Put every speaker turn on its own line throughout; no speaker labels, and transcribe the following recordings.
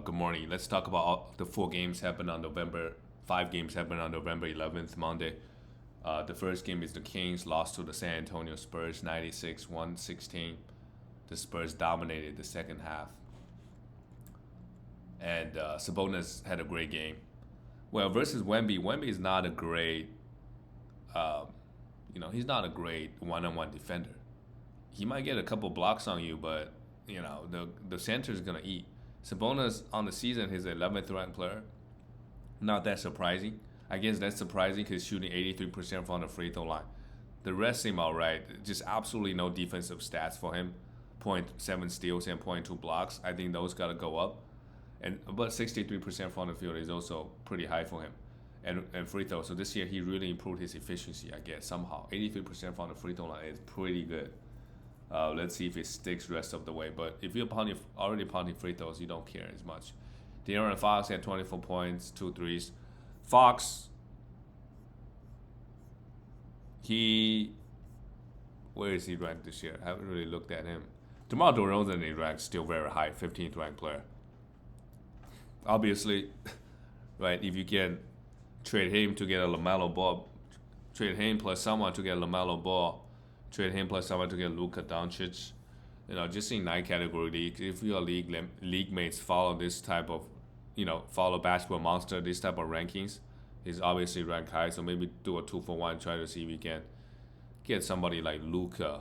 Good morning. Let's talk about all the 4 games happened on November. 5 games happened on November 11th, Monday. The first game is the Kings lost to the San Antonio Spurs 96-116. The Spurs dominated the second half. And Sabonis had a great game. Well, versus Wemby. Wemby is not a great, he's not a great one-on-one defender. He might get a couple blocks on you, but the center is gonna eat. Sabonis on the season, he's the 11th ranked player. Not that surprising. I guess that's surprising because he's shooting 83% from the free throw line. The rest seem alright. Just absolutely no defensive stats for him. 0.7 steals and 0.2 blocks. I think those gotta go up. But 63% from the field is also pretty high for him. And free throw. So this year he really improved his efficiency, I guess, somehow. 83% from the free throw line is pretty good. Let's see if it sticks rest of the way. But if you're already pounding free throws, you don't care as much. De'Aaron Fox had 24 points, 2 threes. Fox, where is he ranked this year? I haven't really looked at him. DeMar DeRozan is ranked still very high, 15th ranked player. Obviously, right, if you can trade him to get a LaMelo Ball, trade him plus someone to get a LaMelo Ball, trade him plus someone to get Luka Doncic, just in 9 category league, if your league mates follow this type of, follow Basketball Monster, this type of rankings, he's obviously ranked high, so maybe do a 2-for-1, try to see if you can get somebody like Luka,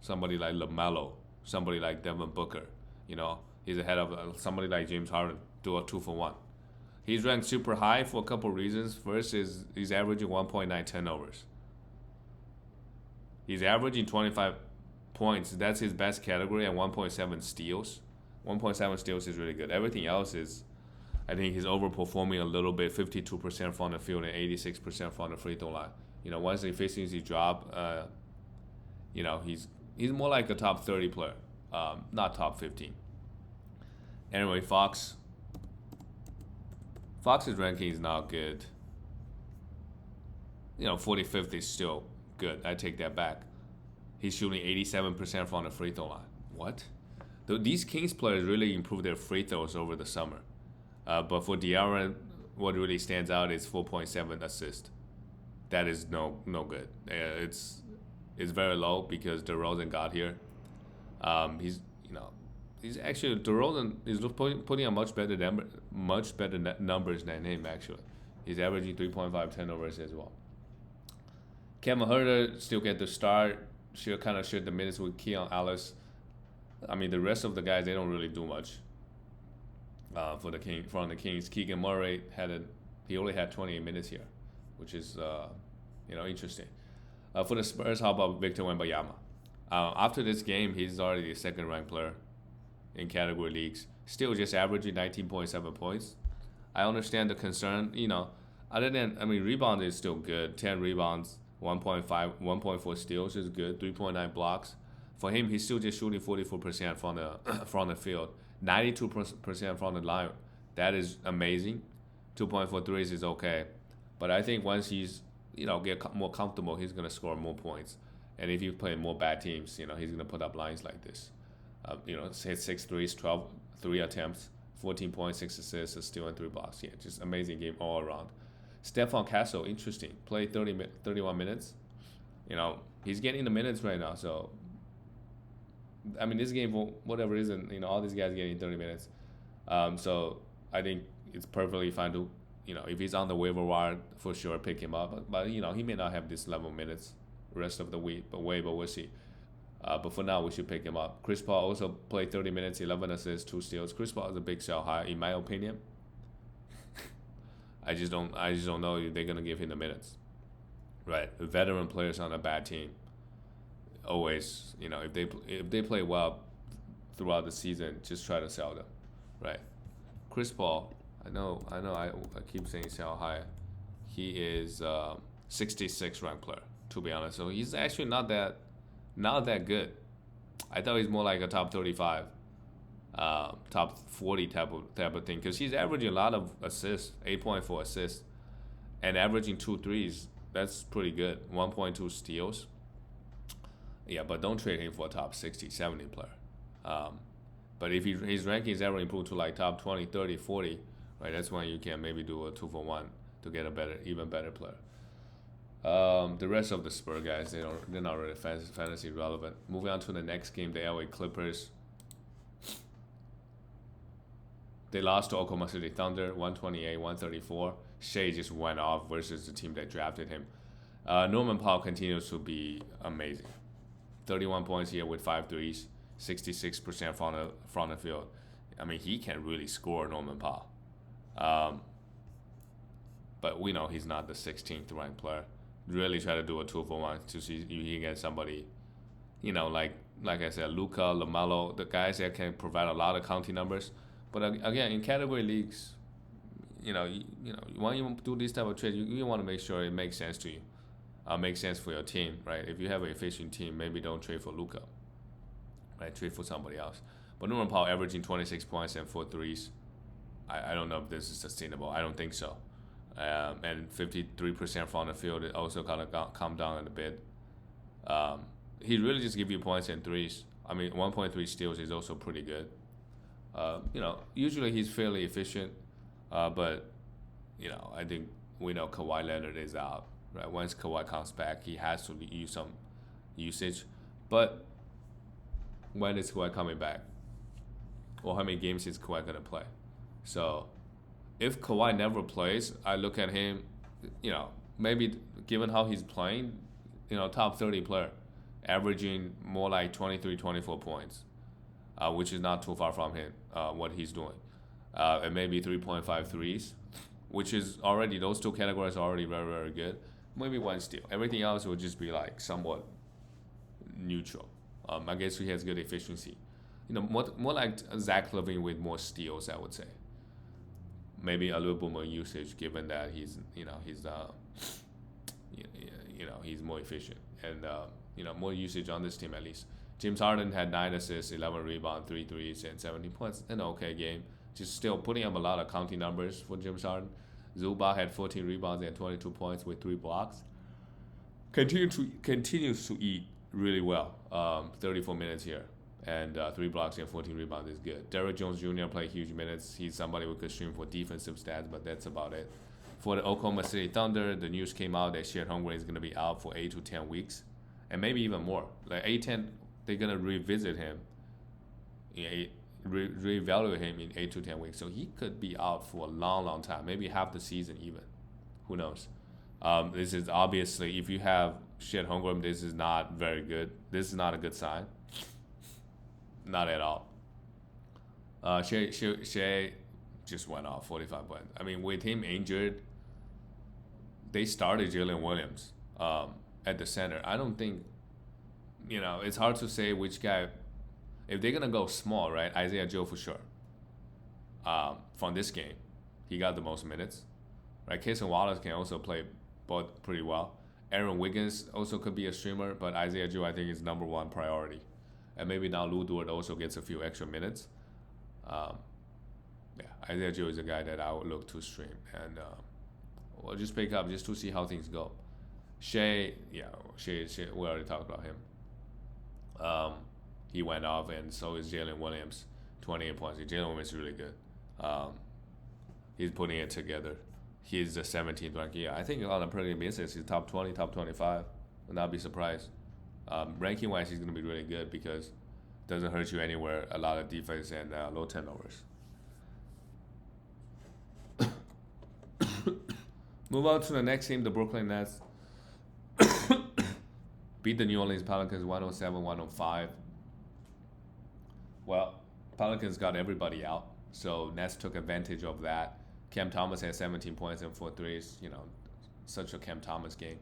somebody like LaMelo, somebody like Devin Booker, he's ahead of somebody like James Harden, do a 2-for-1. He's ranked super high for a couple reasons. First is he's averaging 1.9 turnovers. He's averaging 25 points. That's his best category, and 1.7 steals. 1.7 steals is really good. Everything else is, I think he's overperforming a little bit. 52% from the field and 86% from the free throw line. Once the efficiency drop, he's more like a top 30 player, not top 15. Anyway, Fox's ranking is not good. 45th is still good. I take that back. He's shooting 87% from the free throw line. What? These Kings players really improved their free throws over the summer. But for De'Aaron, what really stands out is 4.7 assists. That is no good. It's very low because DeRozan got here. He's actually, DeRozan is putting on much better numbers than him actually. He's averaging 3.5 turnovers as well. Kevin Huerter still get the start. She'll kind of share the minutes with Keon Ellis. I mean, the rest of the guys, they don't really do much. From the Kings, Keegan Murray he only had 28 minutes here, which is interesting. For the Spurs, how about Victor Wembanyama? After this game, he's already the second-ranked player in category leagues. Still just averaging 19.7 points. I understand the concern. Rebound is still good. 10 rebounds, 1.4 steals is good. 3.9 blocks. For him, he's still just shooting 44% from the field, 92% from the line. That is amazing. 2.4 threes is okay, but I think once he's get more comfortable, he's gonna score more points. And if you play more bad teams, he's gonna put up lines like this. Hit 6 threes, 12 3 attempts, 14.6 assists, a steal, and 3 blocks. Yeah, just amazing game all around. Stephon Castle, interesting. Played 31 minutes. He's getting the minutes right now. So, this game, for whatever reason, all these guys getting 30 minutes. So I think it's perfectly fine to, if he's on the waiver wire, for sure pick him up. But he may not have this level of minutes rest of the week. But we'll see. But for now, we should pick him up. Chris Paul also played 30 minutes, 11 assists, 2 steals. Chris Paul is a big sell high, in my opinion. I just don't know if they're gonna give him the minutes. Right, veteran players on a bad team, always, if they play well throughout the season, just try to sell them. Right, Chris Paul. I know. I keep saying sell high. He is 66th ranked player, to be honest. So he's actually not that good. I thought he's more like a top 35, top 40 type of thing, because he's averaging a lot of assists, 8.4 assists, and averaging 2 threes. That's pretty good. 1.2 steals. Yeah, but don't trade him for a top 60, 70 player. But if his rankings ever improve to like top 20, 30, 40, right, that's when you can maybe do a 2-for-1 to get a even better player. The rest of the Spurs guys, they're not really fantasy relevant. Moving on to the next game, the LA Clippers. They lost to Oklahoma City Thunder, 128-134. Shai just went off versus the team that drafted him. Norman Powell continues to be amazing. 31 points here with 5 threes, 66% from the field. I mean, he can really score, Norman Powell. But we know he's not the 16th ranked player. Really try to do a 2-for-1 to see if he can get somebody, like I said, Luka, LaMelo, the guys that can provide a lot of counting numbers. But again, in category leagues, when you do this type of trade, you want to make sure it makes sense to you, makes sense for your team, right? If you have an efficient team, maybe don't trade for Luka, right? Trade for somebody else. But Norman Powell averaging 26 points and 4 threes. I don't know if this is sustainable. I don't think so. And 53% from the field, it also kind of calmed down a bit. He really just give you points and threes. I mean, 1.3 steals is also pretty good. Usually he's fairly efficient, but I think we know Kawhi Leonard is out. Right, once Kawhi comes back, he has to use some usage. But when is Kawhi coming back? Or how many games is Kawhi gonna play? So if Kawhi never plays, I look at him, maybe given how he's playing, top 30 player, averaging more like 23, 24 points, which is not too far from him, what he's doing. And maybe 3.5 threes, which is already, those two categories are already very, very good. Maybe 1 steal. Everything else will just be like somewhat neutral. I guess he has good efficiency. More like Zach LaVine with more steals, I would say. Maybe a little bit more usage, given that he's more efficient and more usage on this team at least. James Harden had 9 assists, 11 rebounds, 3 threes, and 17 points. An okay game. Just still putting up a lot of counting numbers for James Harden. Zubac had 14 rebounds and 22 points with 3 blocks. Continues to eat really well. 34 minutes here. And 3 blocks and 14 rebounds is good. Derrick Jones Jr. played huge minutes. He's somebody we could stream for defensive stats, but that's about it. For the Oklahoma City Thunder, the news came out that Shed Holmgren is going to be out for 8 to 10 weeks. And maybe even more. Like 8-10, they're going to revisit him. Reevaluate him in 8 to 10 weeks. So he could be out for a long, long time. Maybe half the season even. Who knows? This is obviously, if you have Shed Holmgren, this is not very good. This is not a good sign. Not at all. Shai just went off 45 points. I mean, with him injured, they started Jalen Williams at the center. I don't think, it's hard to say which guy. If they're going to go small, right, Isaiah Joe for sure. From this game, he got the most minutes. Right, Cason Wallace can also play both pretty well. Aaron Wiggins also could be a streamer, but Isaiah Joe, I think, is number 1 priority. And maybe now Lou Dort also gets a few extra minutes. Isaiah Joe is a guy that I would look to stream. And we'll just pick up just to see how things go. Shai, we already talked about him. He went off, and so is Jalen Williams, 28 points. Jalen Williams is really good. He's putting it together. He's the 17th ranked. Yeah, I think on a per game basis, he's top 20, top 25. Would not be surprised. Ranking-wise, he's going to be really good because it doesn't hurt you anywhere. A lot of defense and low turnovers. Move on to the next team, the Brooklyn Nets. Beat the New Orleans Pelicans 107-105. Well, Pelicans got everybody out, so Nets took advantage of that. Cam Thomas had 17 points and 4 threes. Such a Cam Thomas game.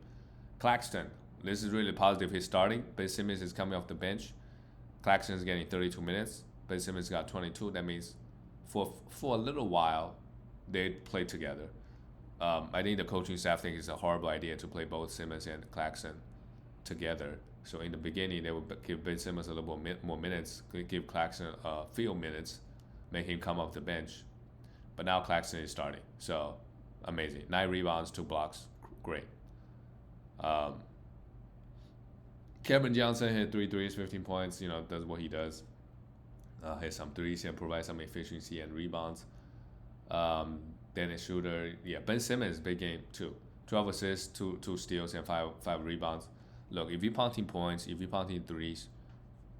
Claxton, this is really positive. He's starting. Ben Simmons is coming off the bench. Claxton is getting 32 minutes. Ben Simmons got 22. That means for a little while, they played together. I think the coaching staff thinks it's a horrible idea to play both Simmons and Claxton together. So in the beginning, they would give Ben Simmons a little bit more minutes, give Claxton a few minutes, make him come off the bench. But now Claxton is starting. So amazing. 9 rebounds, 2 blocks. Great. Kevin Johnson hit 3 threes, 15 points, does what he does. hit some threes and provide some efficiency and rebounds. Then a shooter, yeah. Ben Simmons, big game too. 12 assists, two steals, and five rebounds. Look, if you're punting points, if you're punting threes,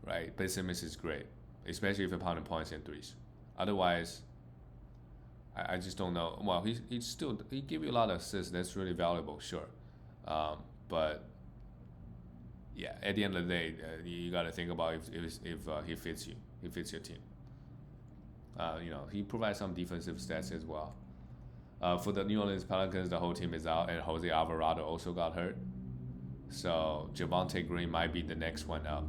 right? Ben Simmons is great, especially if you're pounding points and threes. Otherwise, I just don't know. Well, he give you a lot of assists. That's really valuable, sure. But yeah, at the end of the day, you got to think about if he fits you, he fits your team. He provides some defensive stats as well. For the New Orleans Pelicans, the whole team is out, and Jose Alvarado also got hurt. So Javonte Green might be the next one up.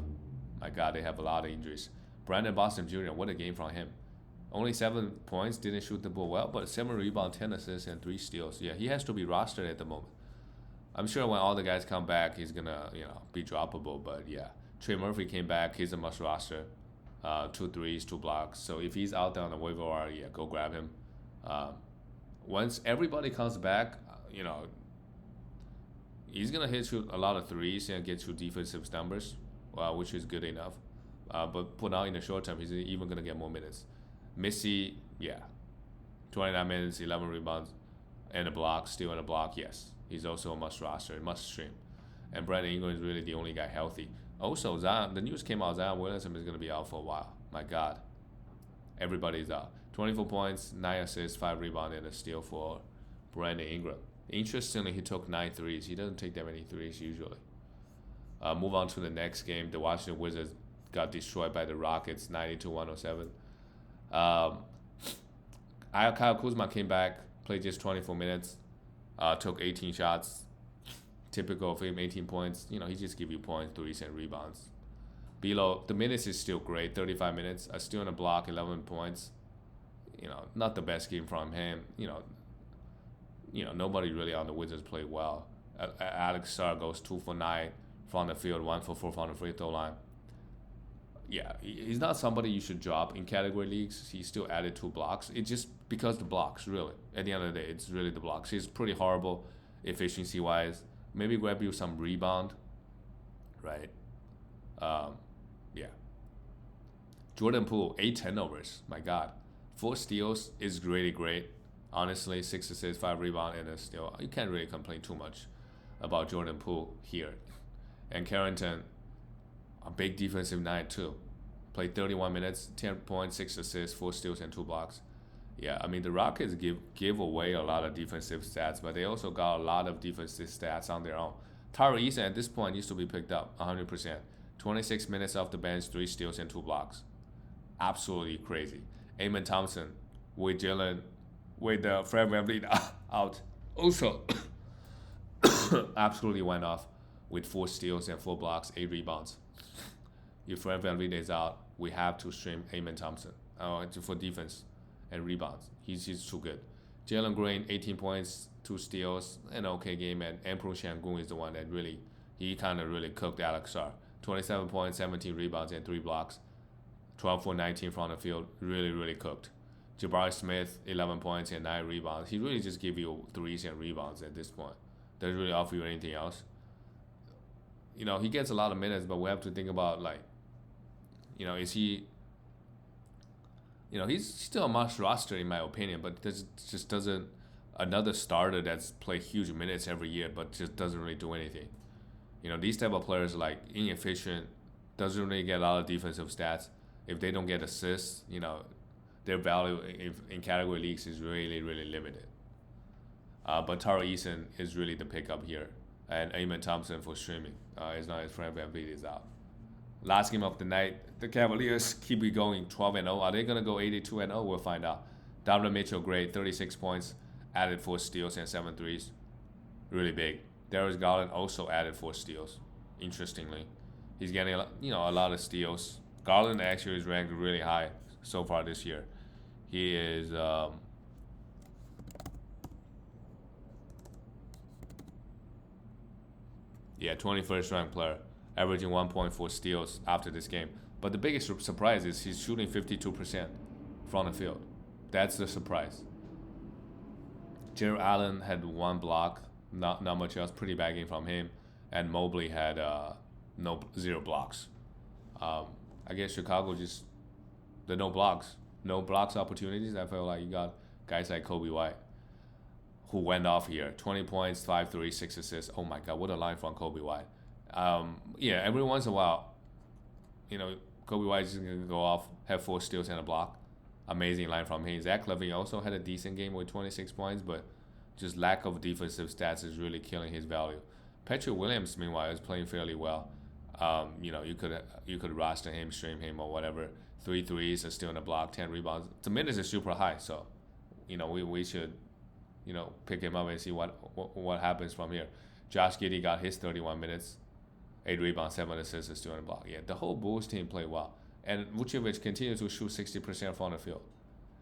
My God, they have a lot of injuries. Brandon Boston Jr., what a game from him. Only 7 points, didn't shoot the ball well, but 7 rebounds, 10 assists, and 3 steals. Yeah, he has to be rostered at the moment. I'm sure when all the guys come back, he's gonna, be droppable. But yeah, Trey Murphy came back. He's a must roster. 2 threes, 2 blocks. So if he's out there on the waiver wire, yeah, go grab him. Once everybody comes back, he's gonna hit you a lot of threes and get you defensive numbers, which is good enough. But for now, in the short term, he's even gonna get more minutes. Missy, yeah, 29 minutes, 11 rebounds, and a block, still in a block. Yes, he's also a must roster, must stream. And Brandon Ingram is really the only guy healthy. Also, Zion, the news came out, Zion Williamson is gonna be out for a while. My God, everybody's out. 24 points, 9 assists, 5 rebounds, and a steal for Brandon Ingram. Interestingly, he took 9 threes. He doesn't take that many threes usually. Move on to the next game. The Washington Wizards got destroyed by the Rockets, 92-107. Kyle Kuzma came back, played just 24 minutes, took 18 shots. Typical of him, 18 points. He just give you points, threes, and rebounds. Below, the minutes is still great, 35 minutes. Still in a block, 11 points. Not the best game from him. Nobody really on the Wizards played well. Alex Sarr goes 2 for 9 from the field, 1 for 4 from the free throw line. Yeah, he's not somebody you should drop in category leagues. He still added 2 blocks. It's just because the blocks, really. At the end of the day, it's really the blocks. He's pretty horrible efficiency-wise. Maybe grab you some rebound, right? Yeah. Jordan Poole, 8 turnovers. My God. 4 steals is really great. Honestly, 6 assists, 5 rebounds, and a steal. You can't really complain too much about Jordan Poole here. And Carrington, a big defensive night too. Played 31 minutes, 10 points, 6 assists, 4 steals, and 2 blocks. Yeah, I mean, the Rockets give away a lot of defensive stats, but they also got a lot of defensive stats on their own. Taro Eason at this point needs to be picked up 100%. 26 minutes off the bench, 3 steals, and 2 blocks. Absolutely crazy. Amen Thompson with Fred VanVleet out. Also, absolutely went off with 4 steals and 4 blocks, 8 rebounds. If Fred VanVleet is out, we have to stream Amen Thompson for defense and rebounds. He's too good. Jalen Green, 18 points, 2 steals, an okay game, and Emperor Shangun is the one that he kind of really cooked Alex Sarr. 27 points, 17 rebounds, and 3 blocks. 12 for 19 from the field, really, really cooked. Jabari Smith, 11 points and 9 rebounds. He really just give you threes and rebounds at this point. Doesn't really offer you anything else. He gets a lot of minutes, but we have to think about, is he... he's still a must roster in my opinion, but this just doesn't... Another starter that's played huge minutes every year, but just doesn't really do anything. These type of players, inefficient, doesn't really get a lot of defensive stats. If they don't get assists, their value in category leagues is really, really limited. But Taro Eason is really the pickup here. And Amen Thompson for streaming. As long as Fred VanVleet is out. Last game of the night, the Cavaliers keep it going 12-0. Are they going to go 82-0? We'll find out. Donovan Mitchell, great. 36 points, added 4 steals and 7 threes. Really big. Darius Garland also added 4 steals. Interestingly, he's getting a lot of steals. Garland actually is ranked really high so far this year. He is 21st ranked player, averaging 1.4 steals after this game. But the biggest surprise is he's shooting 52% from the field. That's the surprise. Jared Allen had 1 block, not much else. Pretty bad game from him, and Mobley had 0 blocks. I guess Chicago just the no blocks opportunities. I feel like you got guys like Kobe White who went off here. 20 points, 5 3, 6 assists. Oh my God, what a line from Kobe White. Yeah, every once in a while, Kobe White is going to go off, have 4 steals and a block. Amazing line from him. Zach LaVine also had a decent game with 26 points, but just lack of defensive stats is really killing his value. Patrick Williams, meanwhile, is playing fairly well. You could roster him, stream him, or whatever. 3 threes, a steal and a block, 10 rebounds. The minutes is super high, so we should pick him up and see what happens from here. Josh Giddey got his 31 minutes, 8 rebounds, 7 assists, a steal and a block. Yeah, the whole Bulls team played well. And Vucevic continued to shoot 60% from the field.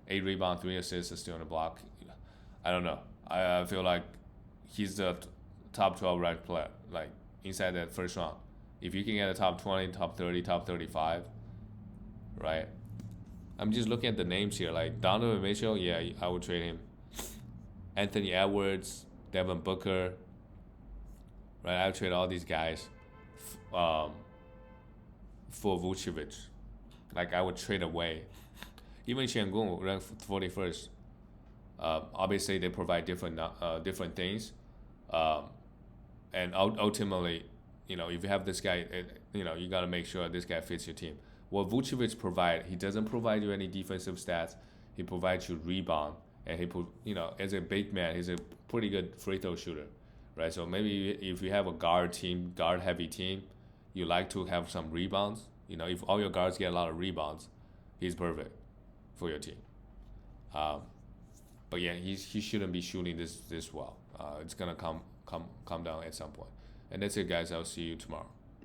8 rebounds, 3 assists, a steal and a block. I don't know. I feel like he's the top 12 ranked player, like inside that first round. If you can get a top 20, top 30, top 35, right? I'm just looking at the names here. Like Donovan Mitchell, yeah, I would trade him. Anthony Edwards, Devin Booker, right? I would trade all these guys for Vucevic. Like I would trade away. Even Şengün ranked 41st. Obviously, they provide different things, and ultimately, if you have this guy, you gotta make sure this guy fits your team. What Vucevic provide, he doesn't provide you any defensive stats. He provides you rebound, and as a big man, he's a pretty good free throw shooter, right? So maybe if you have a guard heavy team, you like to have some rebounds. If all your guards get a lot of rebounds, he's perfect for your team. But yeah, he shouldn't be shooting this well. It's gonna come down at some point. And that's it, guys. I'll see you tomorrow.